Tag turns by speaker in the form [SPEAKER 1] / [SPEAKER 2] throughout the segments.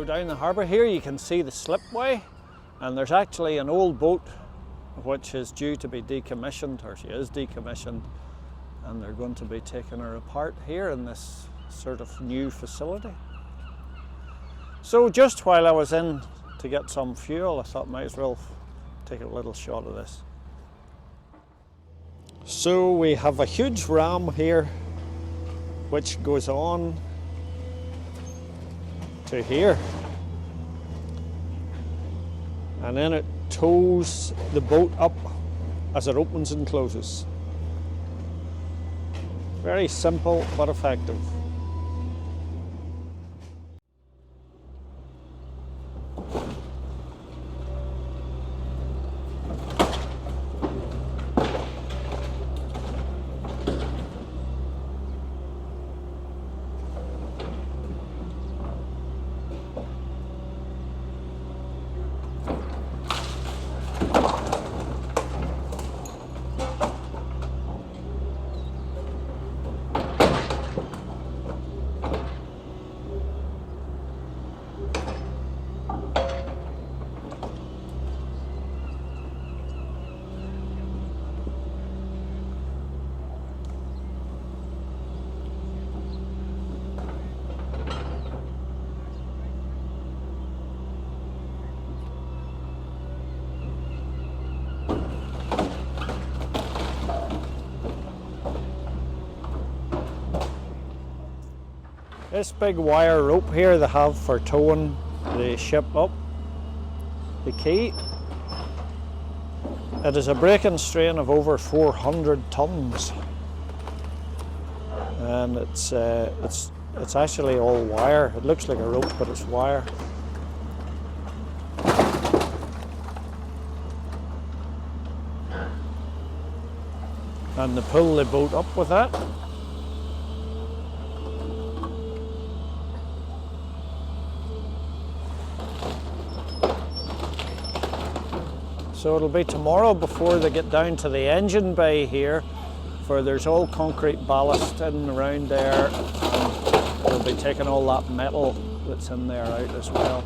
[SPEAKER 1] go down the harbour. Here you can see the slipway, and there's actually an old boat which is due to be decommissioned, or she is decommissioned, and they're going to be taking her apart here in this sort of new facility. So just while I was in to get some fuel, I thought might as well take a little shot of this. So we have a huge ram here which goes on to here, and then it tows the boat up as it opens and closes. Very simple but effective. This big wire rope here they have for towing the ship up the quay. It is a breaking strain of over 400 tons, and it's actually all wire. It looks like a rope, but it's wire. And they pull the boat up with that. So it'll be tomorrow before they get down to the engine bay here, for there's all concrete ballast in and around there, and they'll be taking all that metal that's in there out as well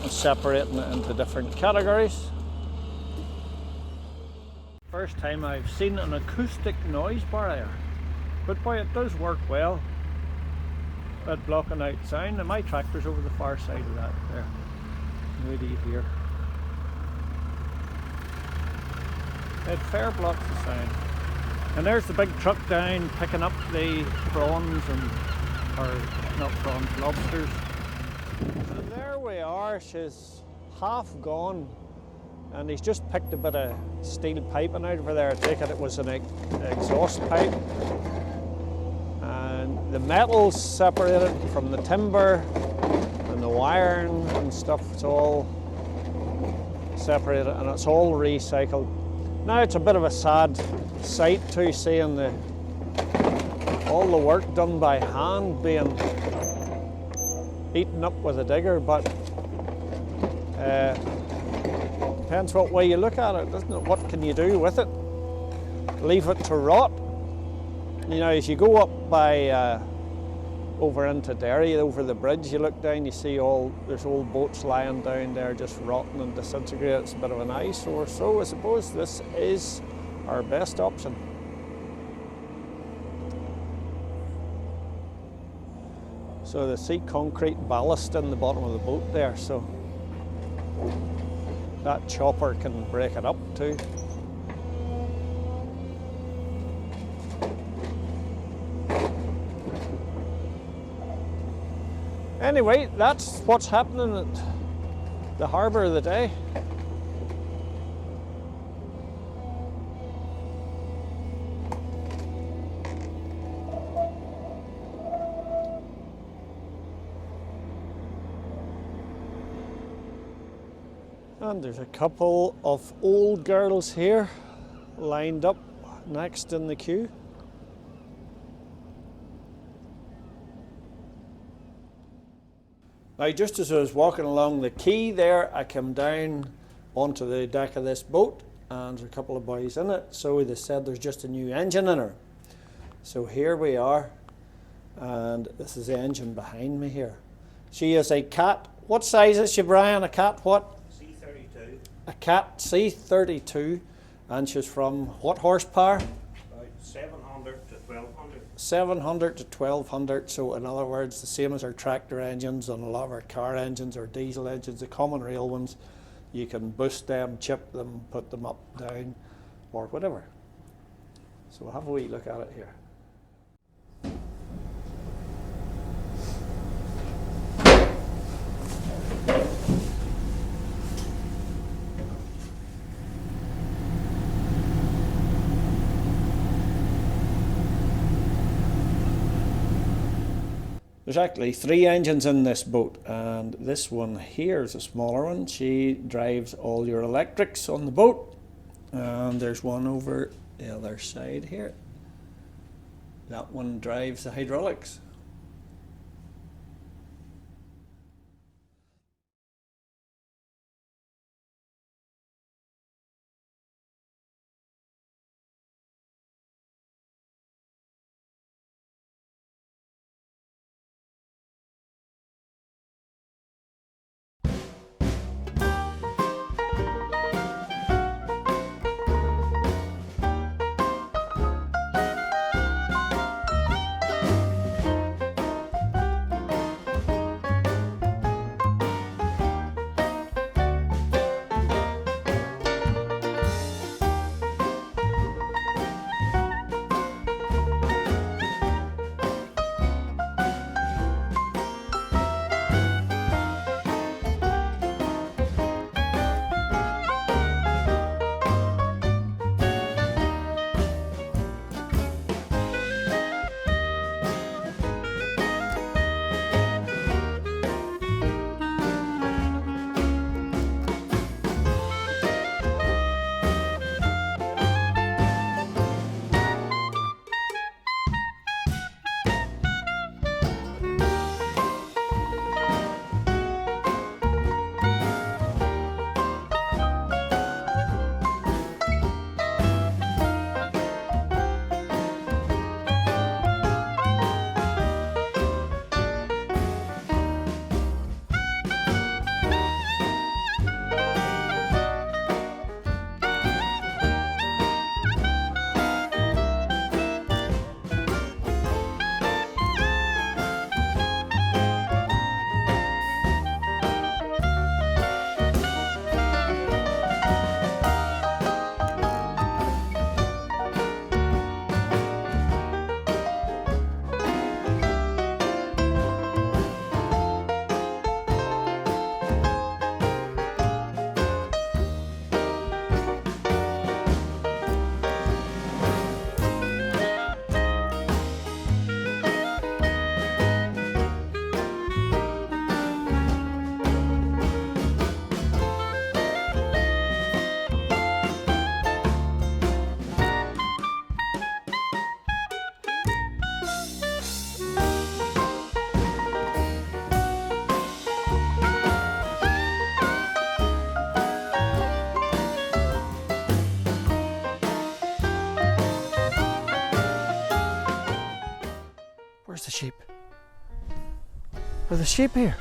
[SPEAKER 1] and separating it into different categories. First time I've seen an acoustic noise barrier, but boy, it does work well at blocking out sound, and my tractor's over the far side of that there. Wait till you hear. It fair blocks the sound. And there's the big truck down picking up the prawns or not prawns, lobsters. And there we are, she's half gone, and he's just picked a bit of steel piping out over there. I take it was an exhaust pipe. And the metal's separated from the timber and the wiring and stuff, it's all separated and it's all recycled. Now it's a bit of a sad sight too, seeing all the work done by hand being eaten up with a digger, but depends what way you look at it, doesn't it? What can you do with it? Leave it to rot? You know, as you go up by over into Derry, over the bridge, you look down, you see there's old boats lying down there just rotting and disintegrating. It's a bit of an eyesore. So I suppose this is our best option. So they see concrete ballast in the bottom of the boat there, so that chopper can break it up too. Anyway, that's what's happening at the harbour of the day. And there's a couple of old girls here lined up next in the queue. Now, just as I was walking along the quay there, I came down onto the deck of this boat, and there's a couple of boys in it. So they said there's just a new engine in her. So here we are, and this is the engine behind me here. She is a Cat What size is she, Brian? A cat what?
[SPEAKER 2] C32.
[SPEAKER 1] A cat C32, and she's from what horsepower?
[SPEAKER 2] About 700 to 1200.
[SPEAKER 1] 700 to 1200, so in other words, the same as our tractor engines and a lot of our car engines or diesel engines, the common rail ones, you can boost them, chip them, put them up, down, or whatever. So we'll have a wee look at it here. There's actually 3 engines in this boat, and this one here is a smaller one. She drives all your electrics on the boat, and there's one over the other side here. That one drives the hydraulics. Where's the sheep? Are the sheep here?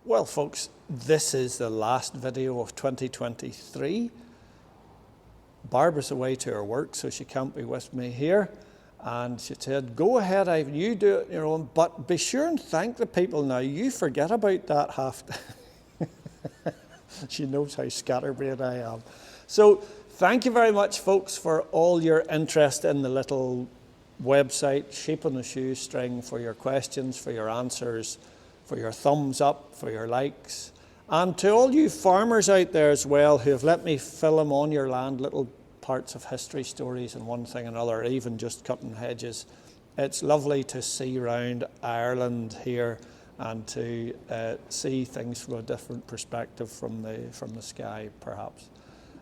[SPEAKER 1] Well folks, this is the last video of 2023. Barbara's away to her work, so she can't be with me here. And she said, go ahead, Ivan, you do it on your own, but be sure and thank the people now. You forget about that half. She knows how scatterbrained I am. So thank you very much, folks, for all your interest in the little website, Sheep on the Shoestring, for your questions, for your answers, for your thumbs up, for your likes. And to all you farmers out there as well who have let me film on your land little parts of history, stories and one thing and another, even just cutting hedges. It's lovely to see around Ireland here and to see things from a different perspective from the sky, perhaps.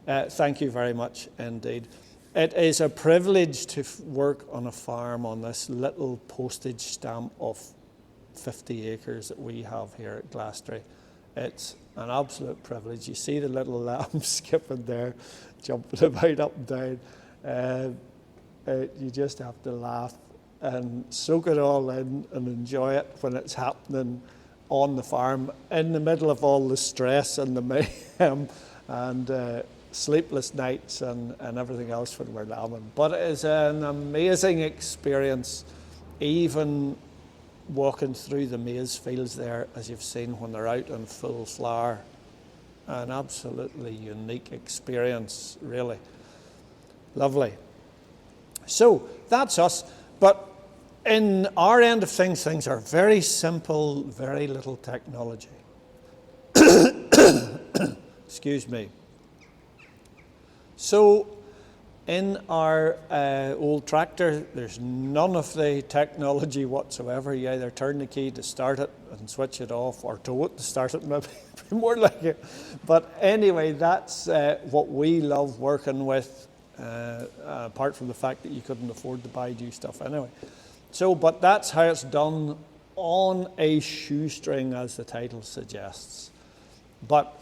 [SPEAKER 1] Thank you very much indeed. It is a privilege to work on a farm on this little postage stamp of 50 acres that we have here at Glastry. It's an absolute privilege. You see the little lambs skipping there, jumping about up and down. You just have to laugh. and soak it all in and enjoy it when it's happening on the farm in the middle of all the stress and the mayhem and sleepless nights and everything else when we're lambing. But it is an amazing experience, even walking through the maize fields there, as you've seen when they're out in full flower. An absolutely unique experience, really. Lovely. So that's us. But in our end of things, things are very simple, very little technology. Excuse me. So in our old tractor, there's none of the technology whatsoever. You either turn the key to start it and switch it off, or tow it to start it, maybe more like it. But anyway, that's what we love working with, apart from the fact that you couldn't afford to buy new stuff anyway. So, but that's how it's done on a shoestring, as the title suggests. But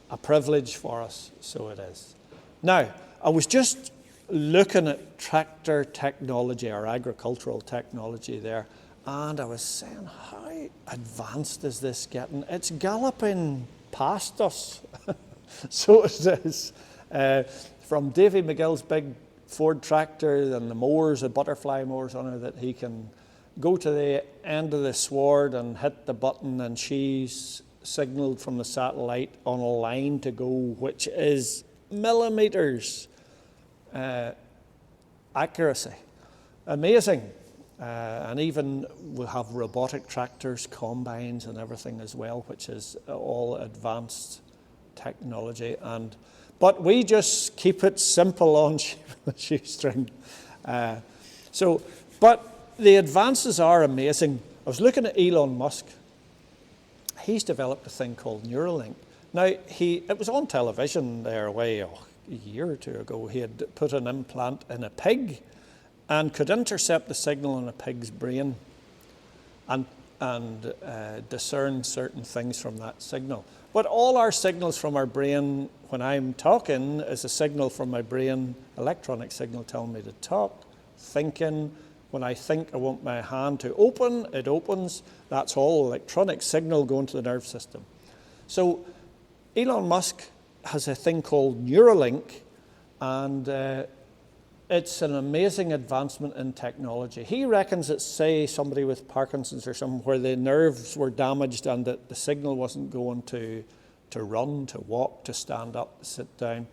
[SPEAKER 1] a privilege for us, so it is. Now, I was just looking at tractor technology or agricultural technology there, and I was saying, how advanced is this getting? It's galloping past us. So it is. From Davy McGill's big Ford tractor and the mowers, the butterfly mowers on it, that he can go to the end of the sward and hit the button, and she's signaled from the satellite on a line to go, which is millimeters accuracy. Amazing. And even we have robotic tractors, combines and everything as well, which is all advanced technology. But we just keep it simple on shoestring. But the advances are amazing. I was looking at Elon Musk. He's developed a thing called Neuralink. Now, it was on television there a year or two ago. He had put an implant in a pig and could intercept the signal in a pig's brain and discern certain things from that signal. But all our signals from our brain, when I'm talking, is a signal from my brain, electronic signal telling me to talk, thinking. When I think I want my hand to open, it opens. That's all electronic signal going to the nerve system. So Elon Musk has a thing called Neuralink, and it's an amazing advancement in technology. He reckons it's, say, somebody with Parkinson's or something, where the nerves were damaged and that the signal wasn't going to run, to walk, to stand up, to sit down.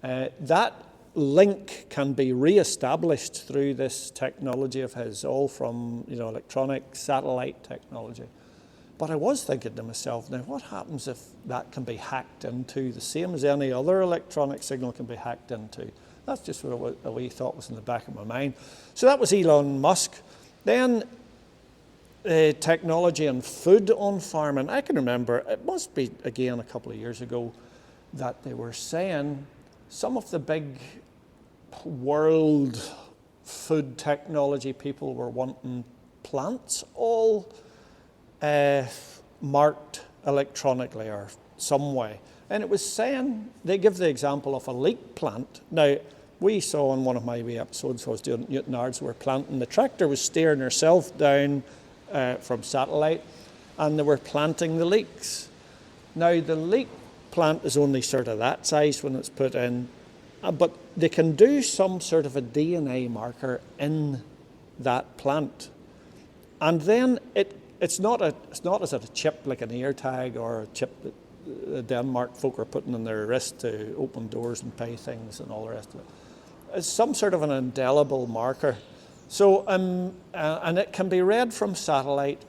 [SPEAKER 1] That link can be re-established through this technology of his, all from electronic satellite technology. But I was thinking to myself, now what happens if that can be hacked into, the same as any other electronic signal can be hacked into? That's just what a wee thought was in the back of my mind. So that was Elon Musk. Then technology and food on farming. I can remember, it must be again a couple of years ago, that they were saying some of the big world food technology people were wanting plants all marked electronically or some way. And it was saying, they give the example of a leek plant. Now, we saw in one of my wee episodes I was doing at Newton Ards, we were planting, the tractor was steering herself down from satellite, and they were planting the leeks. Now, the leek plant is only sort of that size when it's put in, but they can do some sort of a DNA marker in that plant. And then it's not as a chip like an ear tag or a chip that the Denmark folk are putting in their wrist to open doors and pay things and all the rest of it. It's some sort of an indelible marker. So, and it can be read from satellite.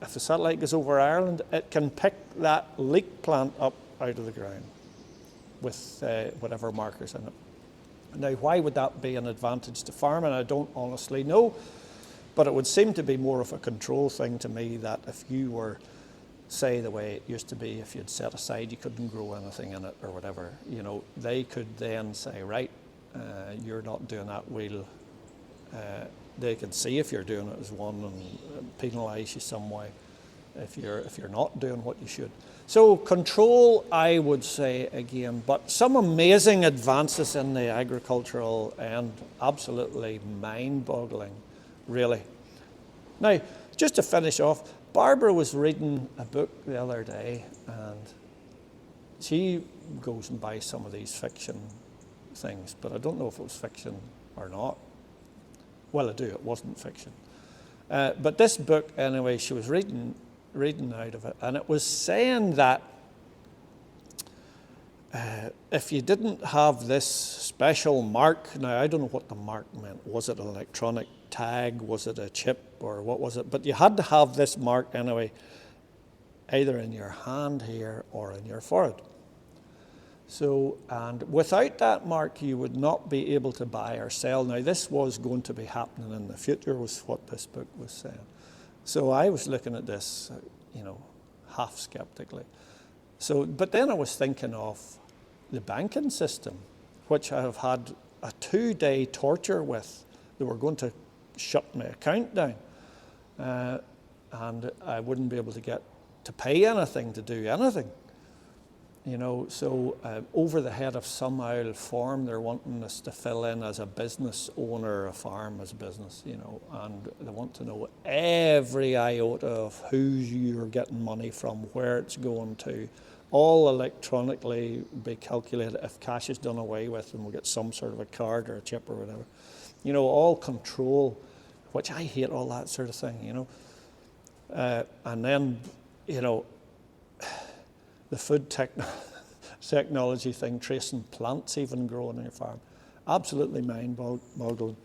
[SPEAKER 1] If the satellite goes over Ireland, it can pick that leek plant up out of the ground with whatever markers in it. Now, why would that be an advantage to farming? I don't honestly know, but it would seem to be more of a control thing to me, that if you were, say, the way it used to be, if you'd set aside, you couldn't grow anything in it or whatever, they could then say, right, you're not doing that, they can see if you're doing it as one and penalise you some way if you're not doing what you should. So control, I would say again, but some amazing advances in the agricultural end, absolutely mind-boggling. really. Now, just to finish off, Barbara was reading a book the other day, and she goes and buys some of these fiction things, but I don't know if it was fiction or not. Well, I do, it wasn't fiction. But this book, anyway, she was reading out of it, and it was saying that if you didn't have this special mark, now I don't know what the mark meant. Was it an electronic tag? Was it a chip? Or what was it? But you had to have this mark anyway, either in your hand here or in your forehead. So, and without that mark, you would not be able to buy or sell. Now, this was going to be happening in the future, was what this book was saying. So I was looking at this, half skeptically. So, but then I was thinking of the banking system, which I have had a 2-day torture with. They were going to shut my account down, and I wouldn't be able to get to pay anything, to do anything. So over the head of some old form, they're wanting us to fill in as a business owner, a farm as a business, and they want to know every iota of who you're getting money from, where it's going to, all electronically be calculated. If cash is done away with, and we'll get some sort of a card or a chip or whatever. All control, which I hate all that sort of thing, and then, the food technology thing, tracing plants even growing on your farm. Absolutely mind-boggling.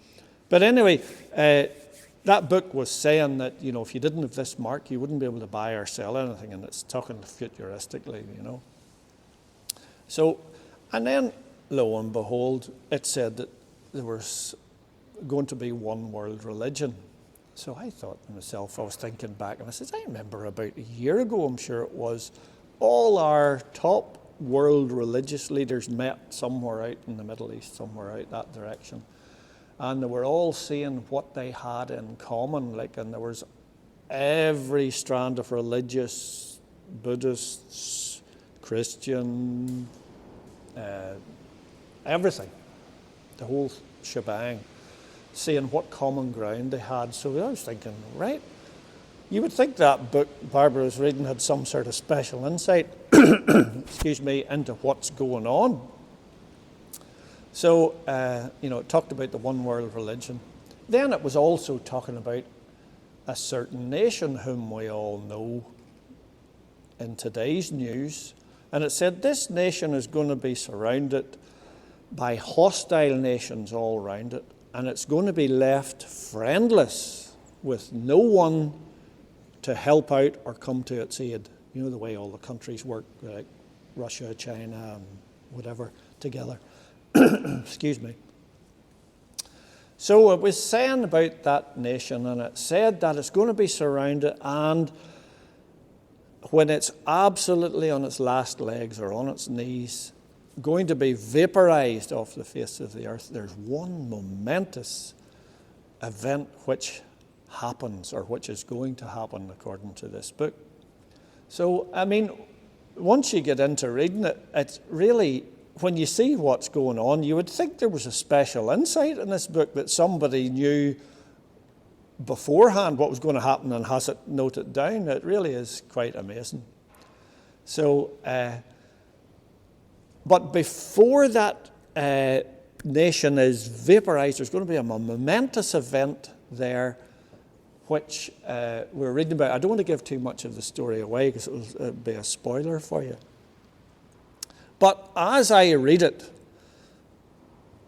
[SPEAKER 1] But anyway, that book was saying that, if you didn't have this mark, you wouldn't be able to buy or sell anything, and it's talking futuristically, So, and then, lo and behold, it said that there was going to be one world religion. So I thought to myself, I was thinking back, and I said, I remember about a year ago, I'm sure it was, all our top world religious leaders met somewhere out in the Middle East, somewhere out that direction. And they were all saying what they had in common, and there was every strand of religious, Buddhists, Christian, everything, the whole shebang, saying what common ground they had. So I was thinking, right, you would think that book Barbara was reading had some sort of special insight, excuse me, into what's going on. So, it talked about the one world religion. Then it was also talking about a certain nation whom we all know in today's news. And it said this nation is going to be surrounded by hostile nations all around it, and it's going to be left friendless with no one to help out or come to its aid. The way all the countries work, like Russia, China, and whatever, together. Excuse me. So it was saying about that nation, and it said that it's going to be surrounded, and when it's absolutely on its last legs or on its knees, going to be vaporized off the face of the earth, there's one momentous event which happens, or which is going to happen according to this book. So, once you get into reading it, it's really, when you see what's going on, you would think there was a special insight in this book, that somebody knew beforehand what was going to happen and has it noted down. It really is quite amazing. So, but before that nation is vaporized, there's going to be a momentous event there, which we're reading about. I don't want to give too much of the story away, because it will be a spoiler for you. But as I read it,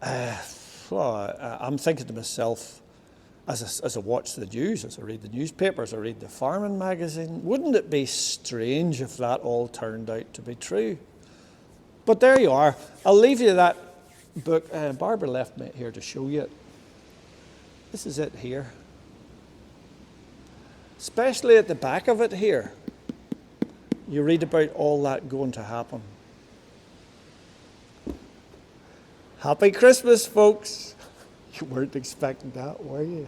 [SPEAKER 1] I'm thinking to myself, as I watch the news, as I read the newspapers, I read the farming magazine, wouldn't it be strange if that all turned out to be true? But there you are. I'll leave you that book. Barbara left me here to show you it. This is it here. Especially at the back of it here, you read about all that going to happen. Happy Christmas, folks. You weren't expecting that, were you?